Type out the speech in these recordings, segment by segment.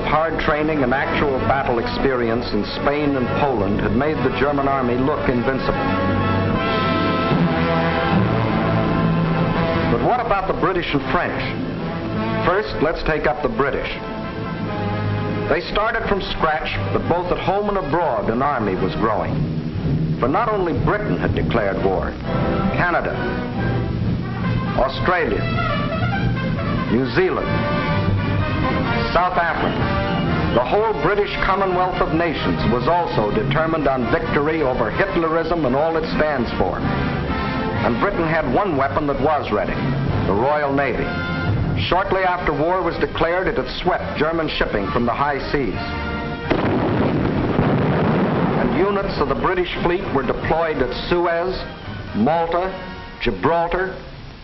hard training and actual battle experience in Spain and Poland had made the German army look invincible. But what about the British and French? First, let's take up the British. They started from scratch, but both at home and abroad, an army was growing. For not only Britain had declared war, Canada, Australia, New Zealand, South Africa, the whole British Commonwealth of Nations was also determined on victory over Hitlerism and all it stands for. And Britain had one weapon that was ready, the Royal Navy. Shortly after war was declared, it had swept German shipping from the high seas. And units of the British fleet were deployed at Suez, Malta, Gibraltar,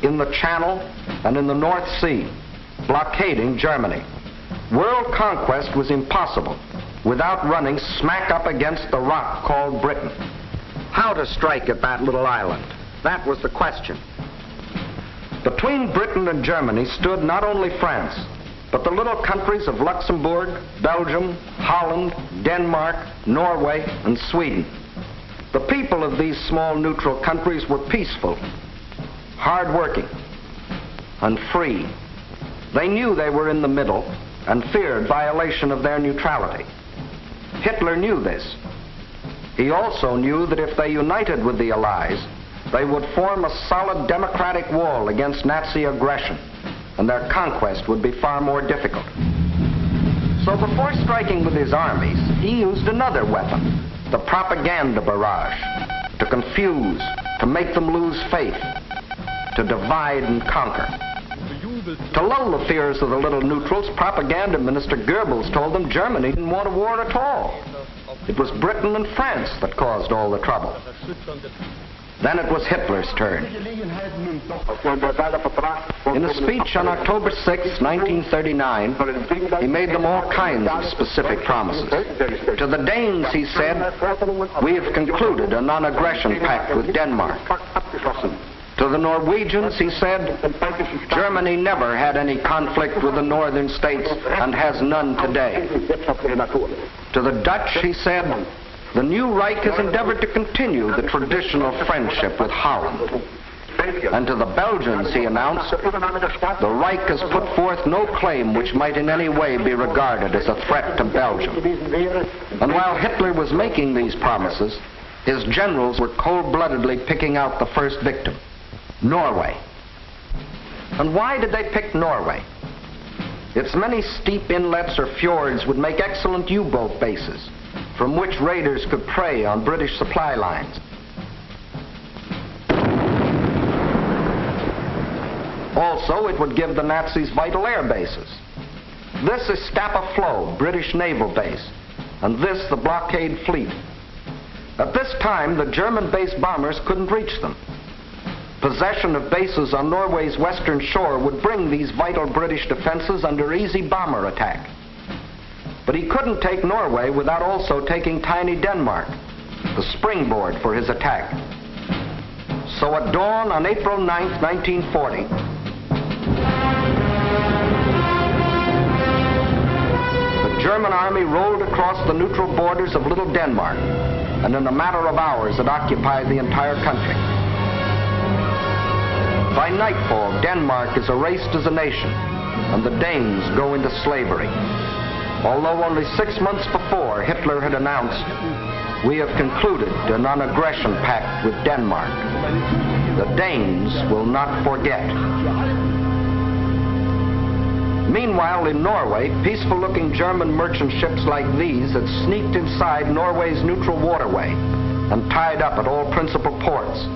in the Channel, and in the North Sea, blockading Germany. World conquest was impossible without running smack up against the rock called Britain. How to strike at that little island? That was the question. Between Britain and Germany stood not only France, but the little countries of Luxembourg, Belgium, Holland, Denmark, Norway, and Sweden. The people of these small neutral countries were peaceful, hard-working, and free. They knew they were in the middle and feared violation of their neutrality. Hitler knew this. He also knew that if they united with the Allies, they would form a solid democratic wall against Nazi aggression, and their conquest would be far more difficult. So before striking with his armies, he used another weapon, the propaganda barrage, to confuse, to make them lose faith, to divide and conquer. To lull the fears of the little neutrals, propaganda minister Goebbels told them Germany didn't want a war at all. It was Britain and France that caused all the trouble. Then it was Hitler's turn. In a speech on October 6, 1939, he made them all kinds of specific promises. To the Danes, he said, "We have concluded a non-aggression pact with Denmark." To the Norwegians, he said, "Germany never had any conflict with the northern states and has none today." To the Dutch, he said, "The new Reich has endeavored to continue the traditional friendship with Holland." And to the Belgians, he announced, "The Reich has put forth no claim which might in any way be regarded as a threat to Belgium." And while Hitler was making these promises, his generals were cold-bloodedly picking out the first victim, Norway. And why did they pick Norway? Its many steep inlets or fjords would make excellent U-boat bases, from which raiders could prey on British supply lines. Also, it would give the Nazis vital air bases. This is Scapa Flow, British naval base, and this the blockade fleet. At this time, the German-based bombers couldn't reach them. Possession of bases on Norway's western shore would bring these vital British defenses under easy bomber attack. But he couldn't take Norway without also taking tiny Denmark, the springboard for his attack. So at dawn on April 9, 1940, the German army rolled across the neutral borders of Little Denmark, and in a matter of hours it occupied the entire country. By nightfall, Denmark is erased as a nation, and the Danes go into slavery. Although only 6 months before, Hitler had announced, "We have concluded a non-aggression pact with Denmark. The Danes will not forget." Meanwhile, in Norway, peaceful-looking German merchant ships like these had sneaked inside Norway's neutral waterway and tied up at all principal ports.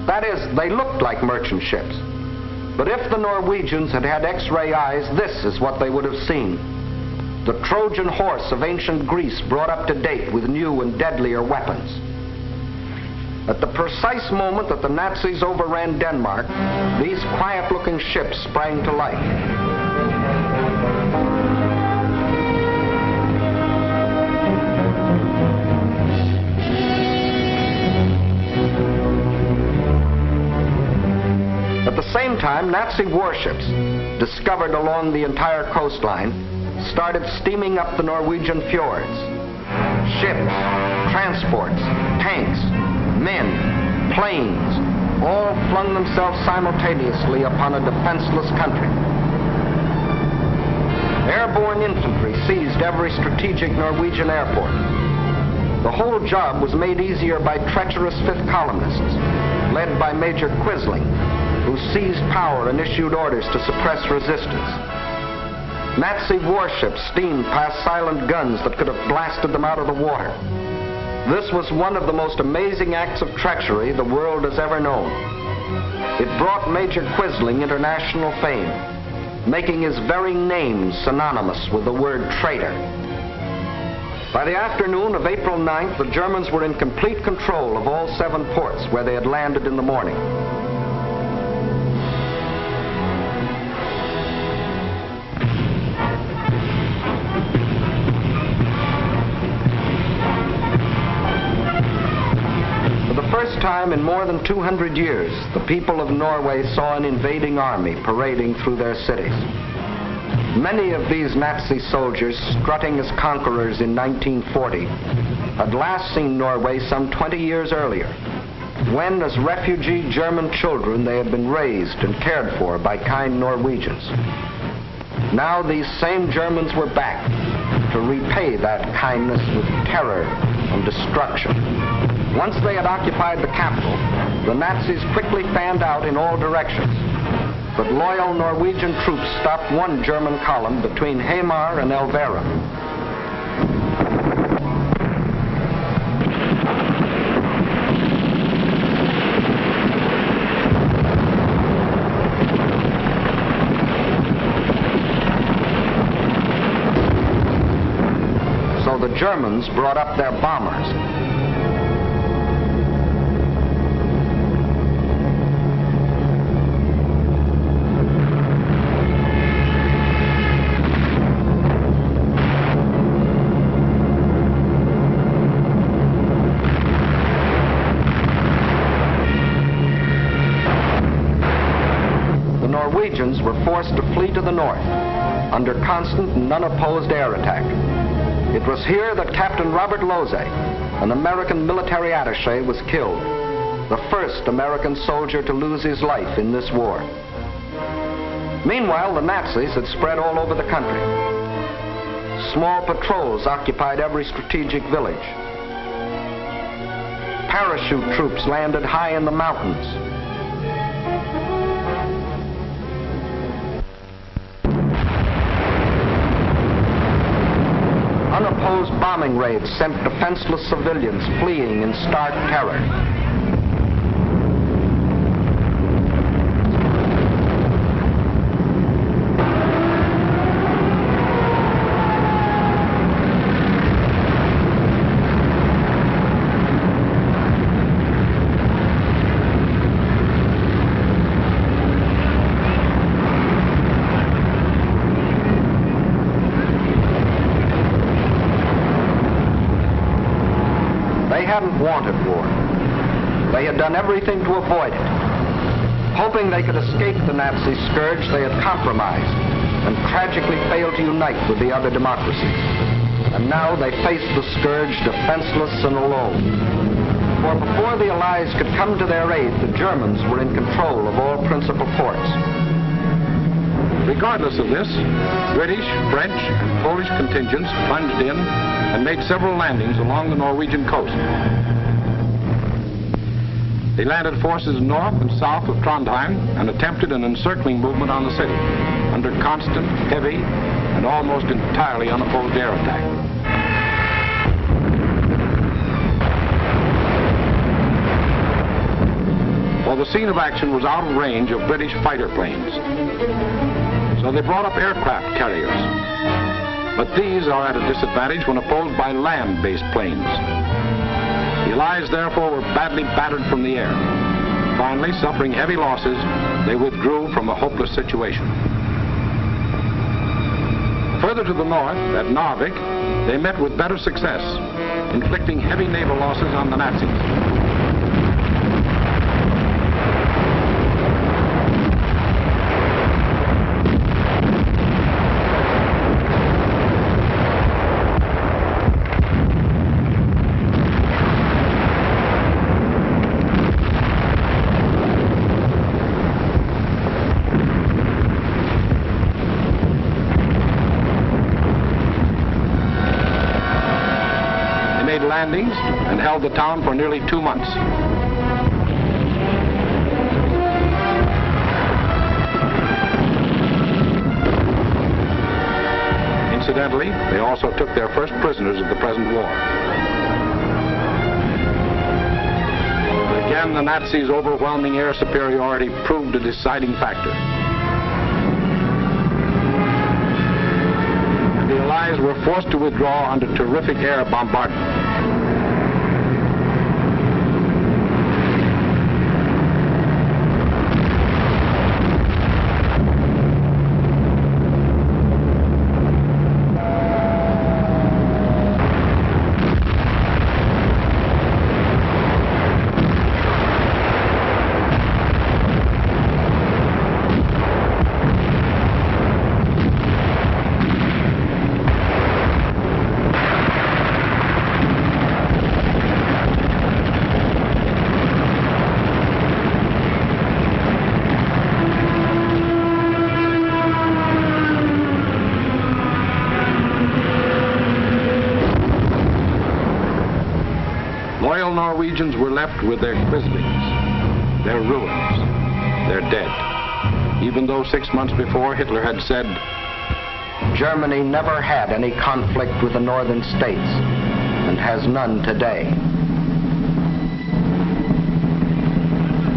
That is, they looked like merchant ships. But if the Norwegians had had X-ray eyes, this is what they would have seen. The Trojan horse of ancient Greece brought up to date with new and deadlier weapons. At the precise moment that the Nazis overran Denmark, these quiet-looking ships sprang to life. At the same time, Nazi warships, discovered along the entire coastline, started steaming up the Norwegian fjords. Ships, transports, tanks, men, planes, all flung themselves simultaneously upon a defenseless country. Airborne infantry seized every strategic Norwegian airport. The whole job was made easier by treacherous fifth columnists, led by Major Quisling, who seized power and issued orders to suppress resistance. Nazi warships steamed past silent guns that could have blasted them out of the water. This was one of the most amazing acts of treachery the world has ever known. It brought Major Quisling international fame, making his very name synonymous with the word traitor. By the afternoon of April 9th, the Germans were in complete control of all 7 ports where they had landed in the morning. For the first time in more than 200 years, the people of Norway saw an invading army parading through their cities. Many of these Nazi soldiers, strutting as conquerors in 1940, had last seen Norway some 20 years earlier, when as refugee German children they had been raised and cared for by kind Norwegians. Now these same Germans were back to repay that kindness with terror and destruction. Once they had occupied the capital, the Nazis quickly fanned out in all directions. But loyal Norwegian troops stopped one German column between Hamar and Elvera. So the Germans brought up their bombers. Norwegians were forced to flee to the north under constant and unopposed air attack. It was here that Captain Robert Lose, an American military attaché, was killed, the first American soldier to lose his life in this war. Meanwhile, the Nazis had spread all over the country. Small patrols occupied every strategic village. Parachute troops landed high in the mountains. Unopposed bombing raids sent defenseless civilians fleeing in stark terror. They hadn't wanted war. They had done everything to avoid it. Hoping they could escape the Nazi scourge, they had compromised and tragically failed to unite with the other democracies. And now they faced the scourge defenseless and alone. For before the Allies could come to their aid, the Germans were in control of all principal ports. Regardless of this, British, French, and Polish contingents plunged in and made several landings along the Norwegian coast. They landed forces north and south of Trondheim and attempted an encircling movement on the city under constant, heavy, and almost entirely unopposed air attack. Well, the scene of action was out of range of British fighter planes, so they brought up aircraft carriers. But these are at a disadvantage when opposed by land-based planes. The Allies, therefore, were badly battered from the air. Finally, suffering heavy losses, they withdrew from a hopeless situation. Further to the north, at Narvik, they met with better success, inflicting heavy naval losses on the Nazis. landings and held the town for nearly 2 months. Incidentally, they also took their first prisoners of the present war. Again, the Nazis' overwhelming air superiority proved a deciding factor. And the Allies were forced to withdraw under terrific air bombardment. Loyal Norwegians were left with their Quislings, their ruins, their dead. Even though 6 months before Hitler had said, Germany never had any conflict with the northern states and has none today.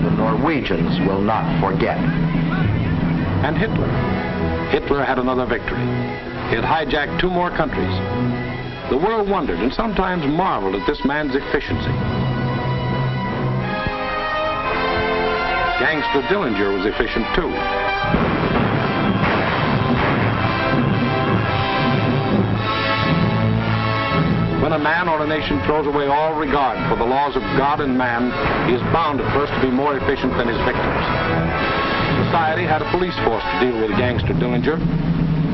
The Norwegians will not forget. And Hitler had another victory. He had hijacked 2 more countries. The world wondered and sometimes marveled at this man's efficiency. Gangster Dillinger was efficient too. When a man or a nation throws away all regard for the laws of God and man, he is bound at first to be more efficient than his victims. Society had a police force to deal with Gangster Dillinger,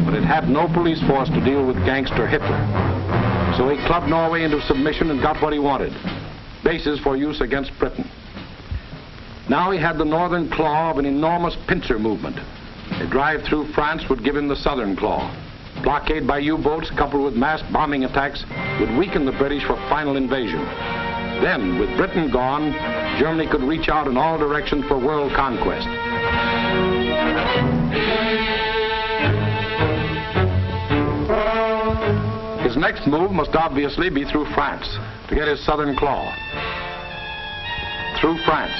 but it had no police force to deal with Gangster Hitler. So he clubbed Norway into submission and got what he wanted, bases for use against Britain. Now he had the northern claw of an enormous pincer movement. A drive through France would give him the southern claw. Blockade by U-boats coupled with mass bombing attacks would weaken the British for final invasion. Then, with Britain gone, Germany could reach out in all directions for world conquest. His next move must obviously be through France to get his southern claw. Through France,